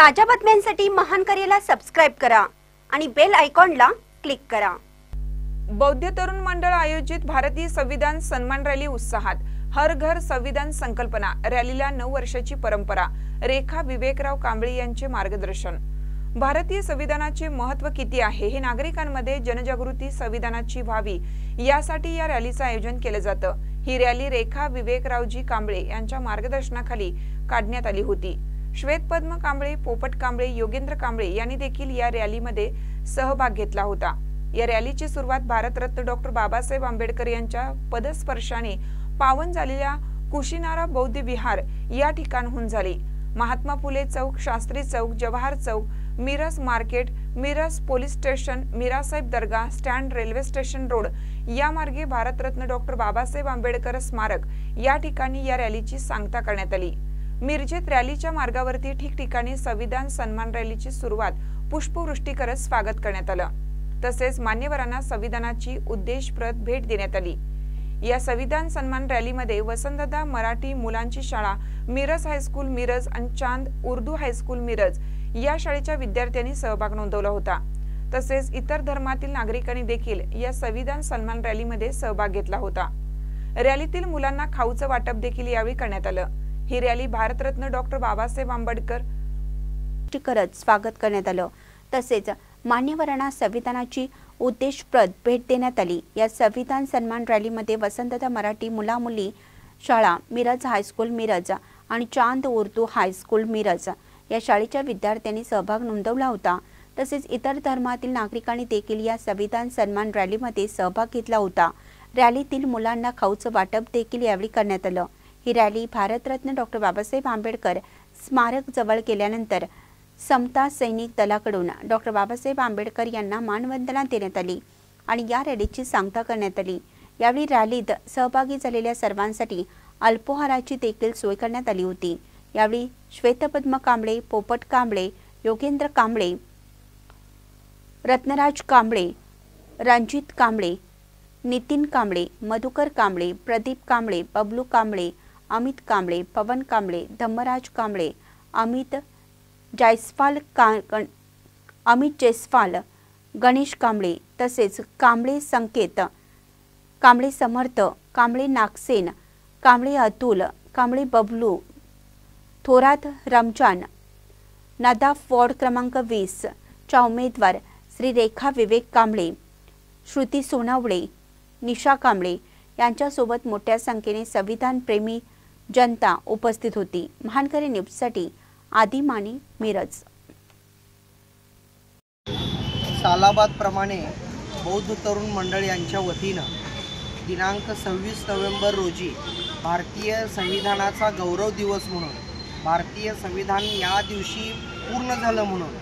ताज्या बातम्यांसाठी महान करेला सबस्क्राइब करा आणि बेल आयकॉनला क्लिक करा। बौद्ध तरुण मंडळ आयोजित भारतीय संविधान सन्मान रॅली उत्साहात। हर घर संविधान संकल्पना रॅलीला 9 वर्षाची परंपरा। रेखा विवेकराव कांबळे यांचे मार्गदर्शन। भारतीय संविधानाचे महत्त्व किती आहे हे नागरिकांमध्ये जनजागृती संविधानाची व्हावी यासाठी या रॅलीचे आयोजन केले जातं। ही रॅली रेखा विवेकरावजी कांबळे यांच्या मार्गदर्शनाखाली काढण्यात आली होती। श्वेतपद्म कांबळे, पोपट कांबळे, योगेंद्र कांबळे यांनी देखील या रॅलीमध्ये सहभाग घेतला होता। या रॅलीची सुरुवात भारतरत्न डॉक्टर बाबासाहेब आंबेडकर यांच्या पदस्पर्शाने पावन झालेल्या कुशीनारा बौद्ध विहार या ठिकाणहून झाली। महात्मा फुले चौक, शास्त्री चौक, जवाहर चौक, Miraj market, Miraj police station, Mirasaheb dargah stand, railway station road या मार्गे भारतरत्न डॉक्टर बाबासाहेब आंबेडकर स्मारक या ठिकाणी या रॅलीची सांगता करण्यात आली। मिरजेत रॅलीच्या मार्गावरती ठिकठिकाणी संविधान सन्मान रॅलीची सुरुवात पुष्पवृष्टी करत स्वागत करण्यात आलं। तसेच मान्यवरांना संविधानाची उद्देशप्रद भेट देण्यात आली। या संविधान सन्मान रॅलीमध्ये वसंतदादा मराठी मुलांची शाळा, मिरज हायस्कूल मिरज आणि चांद उर्दू हायस्कूल मिरज या शाळेच्या विद्यार्थ्यांनी सहभाग नोंदवला होता। तसेच इतर धर्मातील नागरिकांनी देखील या संविधान सन्मान रॅलीमध्ये सहभाग घेतला होता। रॅलीतील मुलांना खाऊचं वाटप देखील यावेळी करण्यात आलं। ही रॅली भारतरत्न डॉक्टर बाबासाहेब आंबेडकर करत स्वागत करण्यात आलं। तसेच मान्यवरांना संविधानाची उद्देशप्रद भेट देण्यात आली। या संविधान सन्मान रॅलीमध्ये वसंतदादा मराठी मुला-मुली शाळा, मिरज हायस्कूल मिरज आणि चांद उर्दू हायस्कूल मिरज या शाळेच्या विद्यार्थ्यांनी सहभाग नोंदवला होता। तसेच इतर धर्मातील नागरिकांनी देखील या संविधान सन्मान रॅलीमध्ये सहभाग घेतला होता। रॅलीतील मुलांना खाऊचं वाटप देखील यावेळी करण्यात आलं। ही रॅली भारतरत्न डॉक्टर बाबासाहेब आंबेडकर स्मारक जवळ गेल्यानंतर समता सैनिक दलाकडून डॉक्टर बाबासाहेब आंबेडकर यांना मानवंदना देण्यात आली आणि या रॅलीची सांगता करण्यात आली। यावेळी रॅलीत सहभागी झालेल्या सर्वांसाठी अल्पोहाराची देखील सोय करण्यात आली होती। यावेळी श्वेतपद्म कांबळे, पोपट कांबळे, योगेंद्र कांबळे, रत्नराज कांबळे, रणजित कांबळे, नितीन कांबळे, मधुकर कांबळे, प्रदीप कांबळे, बबलू कांबळे, अमित कांबळे, पवन कांबळे, धम्मराज कांबळे, अमित जयस्वाल, गणेश कांबळे, तसेच कांबळे संकेत, कांबळे समर्थ, कांबळे नागसेन, कांबळे अतुल, कांबळे बबलू, थोरात रमजान, नदाफ वॉर्ड क्रमांक 20 च्या उमेदवार श्री रेखा विवेक कांबळे, श्रुती सोनावळे, निशा कांबळे यांच्यासोबत मोठ्या संख्येने संविधान प्रेमी जनता उपस्थित होती। महानकरी न्यूजसाठी आदिमानी, मिरज। सालाबाद प्रमाणे बौद्ध तरुण मंडळ यांच्या वतीनं दिनांक 26 नोव्हेंबर रोजी भारतीय संविधानाचा गौरव दिवस म्हणून, भारतीय संविधान या दिवशी पूर्ण झालं म्हणून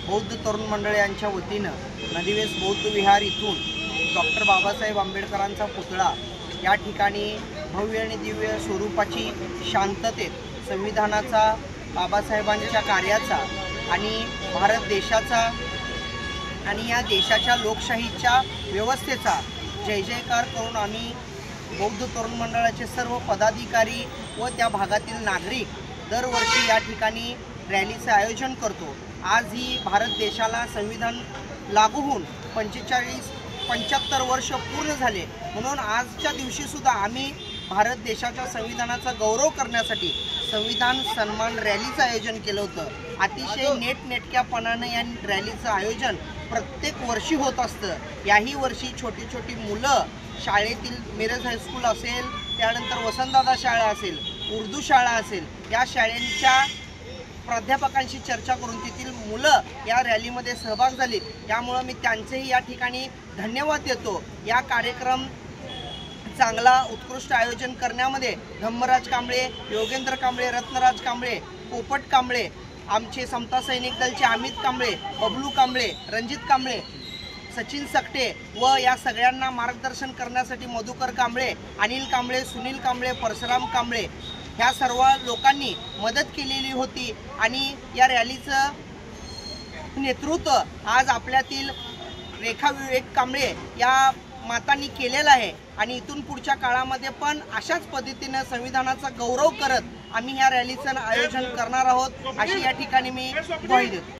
बौद्ध तरुण मंडळ यांच्या वतीनं नदीवेस बौद्ध विहार इथून डॉक्टर बाबासाहेब आंबेडकरांचा पुतळा या ठिकाणी भव्य आणि दिव्य स्वरूपाची शांततेत संविधानाचा, बाबासाहेबांच्या कार्याचा आणि भारत देशाचा आणि या देशाच्या लोकशाहीच्या व्यवस्थेचा जय जयकार करून आम्ही बौद्ध तरुण मंडळाचे सर्व पदाधिकारी व त्या भागातील नागरिक दरवर्षी या ठिकाणी रॅलीचे आयोजन करतो। आज ही भारत देशाला संविधान लागू होऊन 75 वर्ष पूर्ण झाले, म्हणून आजच्या दिवशी सुद्धा आम्ही भारत देशाच्या संविधानाचा गौरव करण्यासाठी संविधान सन्मान रॅलीचं आयोजन केलं होतं। अतिशय नेटनेटक्यापणाने या रॅलीचं आयोजन प्रत्येक वर्षी होत असतं। याही वर्षी छोटी छोटी मुलं शाळेतील मिरज हायस्कूल असेल, त्यानंतर वसंतदादा शाळा असेल, उर्दू शाळा असेल, या शाळांच्या प्राध्यापकांशी चर्चा करून तेथील मुलं या रॅलीमध्ये सहभाग झाले। त्यामुळे मी त्यांचेही या ठिकाणी धन्यवाद देतो। या कार्यक्रम चांगला उत्कृष्ट आयोजन करण्यामध्ये धम्मराज कांबळे, योगेंद्र कांबळे, रत्नराज कांबळे, पोपट कांबळे, आमचे समता सैनिक दलचे अमित कांबळे, बबलू कांबळे, रणजित कांबळे, सचिन सकटे व या सगळ्यांना मार्गदर्शन करण्यासाठी मधुकर कांबळे, अनिल कांबळे, सुनील कांबळे, परशुराम कांबळे ह्या सर्व लोकांनी मदत केलेली होती आणि या रॅलीचं नेतृत्व आज आपल्यातील रेखा विवेक कांबळे या मातांनी केलेलं आहे आणि इथून पुढच्या काळामध्ये पण अशाच पद्धतीने संविधानाचा गौरव करत आम्ही ह्या रॅलीचं आयोजन करणार आहोत अशी या ठिकाणी मी ग्वाही देतो.